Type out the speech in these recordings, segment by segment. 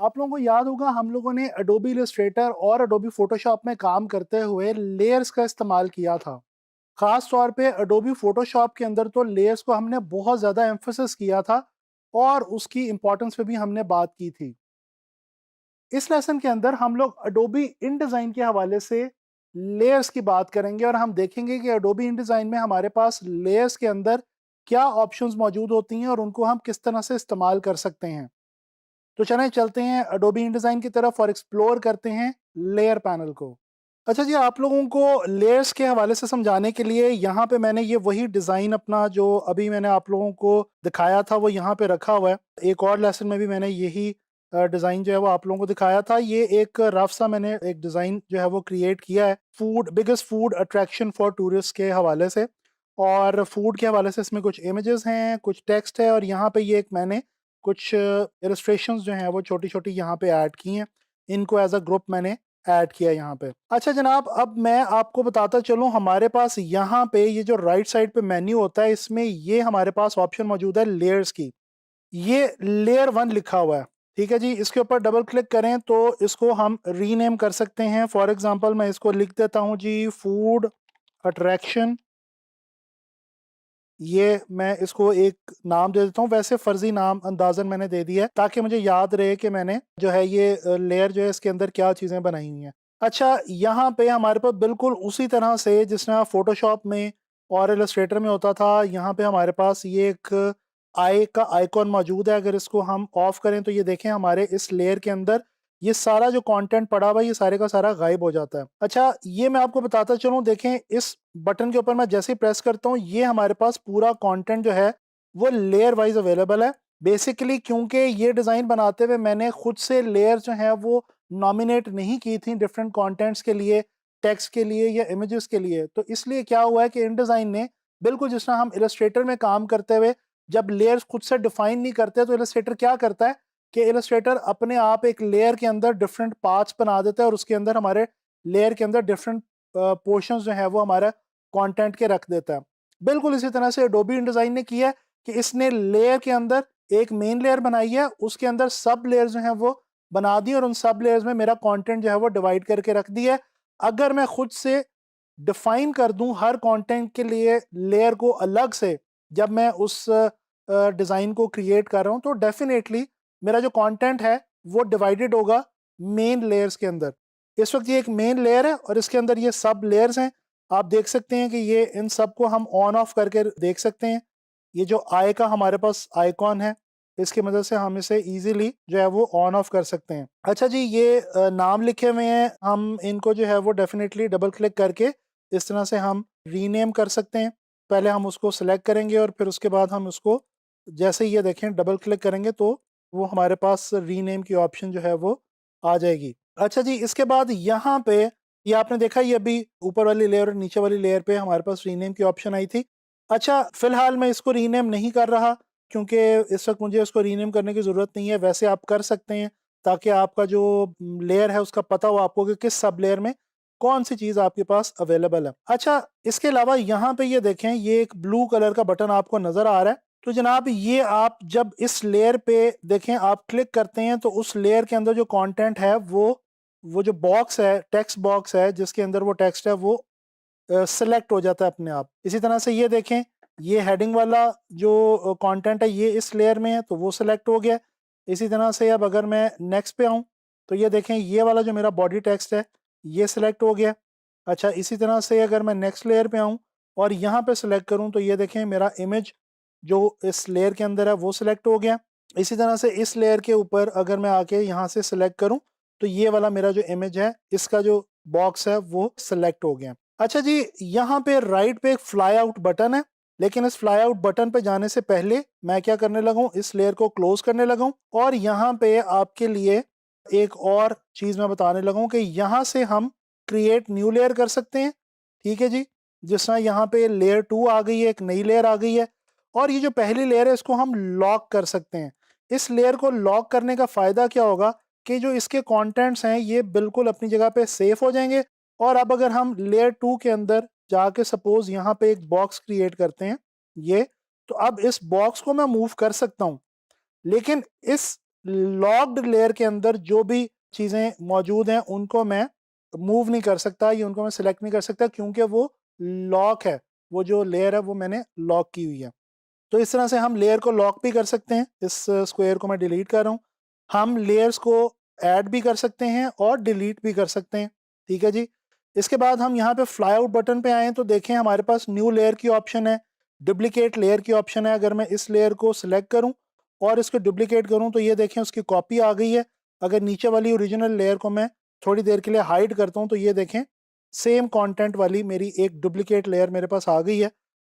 आप लोगों को याद होगा हम लोगों ने एडोबी इलस्ट्रेटर और एडोबी फोटोशॉप में काम करते हुए लेयर्स का इस्तेमाल किया था। खास तौर पे एडोबी फोटोशॉप के अंदर तो लेयर्स को हमने बहुत ज़्यादा एम्फेसिस किया था और उसकी इम्पोर्टेंस पे भी हमने बात की थी। इस लेसन के अंदर हम लोग एडोबी इन डिज़ाइन के हवाले से लेयर्स की बात करेंगे और हम देखेंगे कि एडोबी इन डिज़ाइन में हमारे पास लेयर्स के अंदर क्या ऑप्शंस मौजूद होती हैं और उनको हम किस तरह से इस्तेमाल कर सकते हैं। तो चलें चलते हैं एडोबी इंडिज़ाइन की तरफ और एक्सप्लोर करते हैं लेयर पैनल को। अच्छा जी, आप लोगों को लेयर्स के हवाले से समझाने के लिए यहाँ पे मैंने ये वही डिज़ाइन अपना जो अभी मैंने आप लोगों को दिखाया था वो यहाँ पे रखा हुआ है। एक और लेसन में भी मैंने यही डिज़ाइन जो है वो आप लोगों को दिखाया था। ये एक रफ सा मैंने एक डिज़ाइन जो है वो क्रिएट किया है biggest food attraction for tourist के हवाले से। और फूड के हवाले से इसमें कुछ इमेजेस हैं, कुछ टेक्स्ट है और यहाँ पे ये एक मैंने कुछ इलस्ट्रेशंस जो हैं वो छोटी-छोटी यहाँ पे ऐड की हैं। इनको एज़ अ ग्रुप मैंने ऐड किया यहाँ पे। अच्छा जनाब, अब मैं आपको बताता चलूँ हमारे पास यहाँ पे ये जो राइट साइड पे मेन्यू होता है इसमें ये हमारे पास ऑप्शन मौजूद है लेयर्स की। ये लेयर 1 लिखा हुआ है, ठीक है जी। इसके ऊपर डबल क्लिक करें तो इसको हम रीनेम कर सकते हैं। फॉर एग्ज़ाम्पल मैं इसको लिख देता हूँ जी फूड अट्रैक्शन। ये मैं इसको एक नाम दे देता हूँ, वैसे फ़र्ज़ी नाम अंदाज़न मैंने दे दिया है ताकि मुझे याद रहे कि मैंने जो है ये लेयर जो है इसके अंदर क्या चीज़ें बनाई हुई हैं। अच्छा, यहाँ पे हमारे पास बिल्कुल उसी तरह से जिस तरह फ़ोटोशॉप में और इलस्ट्रेटर में होता था, यहाँ पे हमारे पास ये एक आई का आइकॉन मौजूद है। अगर इसको हम ऑफ़ करें तो ये देखें हमारे इस लेयर के अंदर ये सारा जो कंटेंट पड़ा हुआ है ये सारे का सारा गायब हो जाता है। अच्छा, ये मैं आपको बताता चलूँ, देखें इस बटन के ऊपर मैं जैसे ही प्रेस करता हूँ ये हमारे पास पूरा कंटेंट जो है वो लेयर वाइज अवेलेबल है। बेसिकली क्योंकि ये डिज़ाइन बनाते हुए मैंने खुद से लेयर जो है वो नॉमिनेट नहीं की थी डिफरेंट कंटेंट्स के लिए, टेक्स्ट के लिए या इमेजेस के लिए। तो इसलिए क्या हुआ है कि इन डिज़ाइन ने बिल्कुल जिस तरह हम इलस्ट्रेटर में काम करते हुए जब लेयर्स खुद से डिफाइन नहीं करते तो इलस्ट्रेटर क्या करता है कि इलस्ट्रेटर अपने आप एक लेयर के अंदर डिफरेंट पार्ट्स बना देता है और उसके अंदर हमारे लेयर के अंदर डिफरेंट पोर्शंस जो है वो हमारा कंटेंट के रख देता है। बिल्कुल इसी तरह से एडोबी इंडिज़ाइन ने किया है कि इसने लेयर के अंदर एक मेन लेयर बनाई है, उसके अंदर सब लेयर जो हैं वो बना दी और उन सब लेयर्स में मेरा कंटेंट जो है वो डिवाइड करके रख दिया है। अगर मैं खुद से डिफाइन कर दूं हर कंटेंट के लिए लेयर को अलग से, जब मैं उस डिज़ाइन को क्रिएट कर रहा हूं तो डेफिनेटली मेरा जो कंटेंट है वो डिवाइडेड होगा मेन लेयर्स के अंदर। इस वक्त ये एक मेन लेयर है और इसके अंदर ये सब लेयर्स हैं। आप देख सकते हैं कि ये इन सब को हम ऑन ऑफ करके देख सकते हैं। ये जो आई का हमारे पास आइकॉन है इसकी मदद से हम इसे इजीली जो है वो ऑन ऑफ कर सकते हैं। अच्छा जी, ये नाम लिखे हुए हैं, हम इनको जो है वो डेफिनेटली डबल क्लिक करके इस तरह से हम रीनेम कर सकते हैं। पहले हम उसको सिलेक्ट करेंगे और फिर उसके बाद हम उसको जैसे ही ये देखें डबल क्लिक करेंगे तो वो हमारे पास रीनेम की ऑप्शन जो है वो आ जाएगी। अच्छा जी, इसके बाद यहाँ पे ये आपने देखा ये अभी ऊपर वाली लेयर और नीचे वाली लेयर पे हमारे पास रीनेम की ऑप्शन आई थी। अच्छा, फ़िलहाल मैं इसको रीनेम नहीं कर रहा क्योंकि इस वक़्त मुझे इसको रीनेम करने की ज़रूरत नहीं है। वैसे आप कर सकते हैं ताकि आपका जो लेयर है उसका पता हो आपको कि किस सब लेयर में कौन-सी चीज़ आपके पास अवेलेबल है। अच्छा, इसके अलावा यहाँ पे ये देखें ये एक ब्लू कलर का बटन आपको नज़र आ रहा है। तो जनाब ये आप जब इस लेयर पे देखें आप क्लिक करते हैं तो उस लेयर के अंदर जो कंटेंट है वो जो बॉक्स है, टेक्स्ट बॉक्स है जिसके अंदर वो टेक्स्ट है वो सेलेक्ट हो जाता है अपने आप। इसी तरह से ये देखें ये हेडिंग वाला जो कंटेंट है ये इस लेयर में है तो वो सेलेक्ट हो गया। इसी तरह से अब अगर मैं नेक्स्ट पे आऊँ तो ये देखें ये वाला जो मेरा बॉडी टेक्स्ट है ये सेलेक्ट हो गया। अच्छा, इसी तरह से अगर मैं नेक्स्ट लेयर पे आऊँ और यहाँ पे सेलेक्ट करूँ तो ये देखें मेरा इमेज जो इस लेयर के अंदर है वो सिलेक्ट हो गया। इसी तरह से इस लेयर के ऊपर अगर मैं आके यहाँ से सिलेक्ट करूँ तो ये वाला मेरा जो इमेज है इसका जो बॉक्स है वो सिलेक्ट हो गया। अच्छा जी, यहाँ पे राइट पे एक फ्लाई आउट बटन है, लेकिन इस फ्लाई आउट बटन पे जाने से पहले मैं क्या करने लगा हूँ इस लेयर को क्लोज करने लगा हूँ और यहाँ पे आपके लिए एक और चीज़ मैं बताने लगा हूँ कि यहाँ से हम क्रिएट न्यू लेयर कर सकते हैं। ठीक है जी, जिस तरह यहाँ पे लेयर 2 आ गई है, एक नई लेयर आ गई है और ये जो पहली लेयर है इसको हम लॉक कर सकते हैं। इस लेयर को लॉक करने का फ़ायदा क्या होगा कि जो इसके कंटेंट्स हैं ये बिल्कुल अपनी जगह पे सेफ हो जाएँगे। और अब अगर हम लेयर 2 के अंदर जाके सपोज़ यहाँ पे एक बॉक्स क्रिएट करते हैं ये, तो अब इस बॉक्स को मैं मूव कर सकता हूँ। लेकिन इस लॉक्ड लेयर के अंदर जो भी चीज़ें मौजूद हैं उनको मैं मूव नहीं कर सकता या उनको मैं सिलेक्ट नहीं कर सकता, क्योंकि वो लॉक है, वो जो लेयर है वो मैंने लॉक की हुई है। तो इस तरह से हम लेयर को लॉक भी कर सकते हैं। इस स्क्वायर को मैं डिलीट कर रहा हूँ। हम लेयर्स को ऐड भी कर सकते हैं और डिलीट भी कर सकते हैं। ठीक है जी। इसके बाद हम यहाँ पे फ्लाई आउट बटन पे आएँ तो देखें हमारे पास न्यू लेयर की ऑप्शन है, डुप्लीकेट लेयर की ऑप्शन है। अगर मैं इस लेयर को सिलेक्ट करूँ और इसको डुप्लीकेट करूँ तो ये देखें उसकी कॉपी आ गई है। अगर नीचे वाली ओरिजिनल लेयर को मैं थोड़ी देर के लिए हाइड करता हूँ तो ये देखें सेम कंटेंट वाली मेरी एक डुप्लीकेट लेयर मेरे पास आ गई है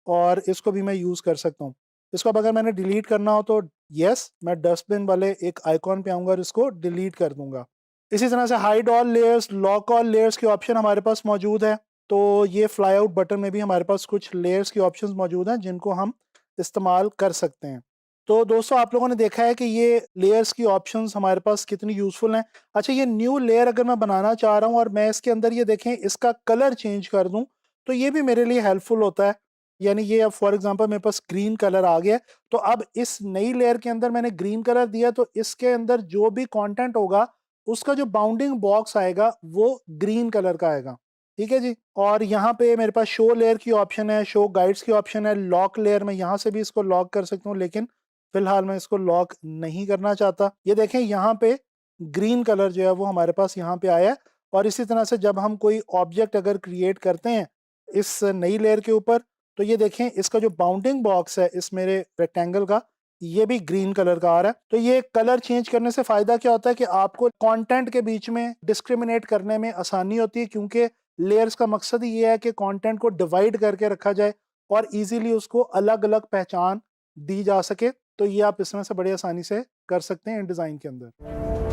और इसको भी मैं यूज़ कर सकता हूँ। इसको अब अगर मैंने डिलीट करना हो तो यस, मैं डस्टबिन वाले एक आइकॉन पे आऊँगा और इसको डिलीट कर दूँगा। इसी तरह से hide all layers, lock all layers के ऑप्शन हमारे पास मौजूद है। तो ये फ्लाई आउट बटन में भी हमारे पास कुछ लेयर्स के ऑप्शंस मौजूद हैं जिनको हम इस्तेमाल कर सकते हैं। तो दोस्तों आप लोगों ने देखा है कि ये लेयर्स की ऑप्शंस हमारे पास कितनी यूज़फुल हैं। अच्छा, ये न्यू लेयर अगर मैं बनाना चाह रहा हूँ और मैं इसके अंदर ये देखें इसका कलर चेंज कर दूँ, तो ये भी मेरे लिए हेल्पफुल होता है। यानी ये अब फॉर एग्जांपल मेरे पास ग्रीन कलर आ गया है, तो अब इस नई लेयर के अंदर मैंने ग्रीन कलर दिया तो इसके अंदर जो भी कंटेंट होगा उसका जो बाउंडिंग बॉक्स आएगा वो ग्रीन कलर का आएगा। ठीक है जी। और यहाँ पे मेरे पास शो लेयर की ऑप्शन है, शो गाइड्स की ऑप्शन है, लॉक लेयर में यहाँ से भी इसको लॉक कर सकता हूँ, लेकिन फिलहाल मैं इसको लॉक नहीं करना चाहता। ये देखें यहाँ पे ग्रीन कलर जो है वो हमारे पास यहाँ पे आया है। और इसी तरह से जब हम कोई ऑब्जेक्ट अगर क्रिएट करते हैं इस नई लेयर के ऊपर, तो ये देखें इसका जो बाउंडिंग बॉक्स है इस मेरे रेक्टेंगल का, ये भी ग्रीन कलर का आ रहा है। तो ये कलर चेंज करने से फ़ायदा क्या होता है कि आपको कंटेंट के बीच में डिस्क्रिमिनेट करने में आसानी होती है, क्योंकि लेयर्स का मकसद ही ये है कि कंटेंट को डिवाइड करके रखा जाए और इजीली उसको अलग-अलग पहचान दी जा सके। तो ये आप इसमें से बड़ी आसानी से कर सकते हैं इन डिज़ाइन के अंदर।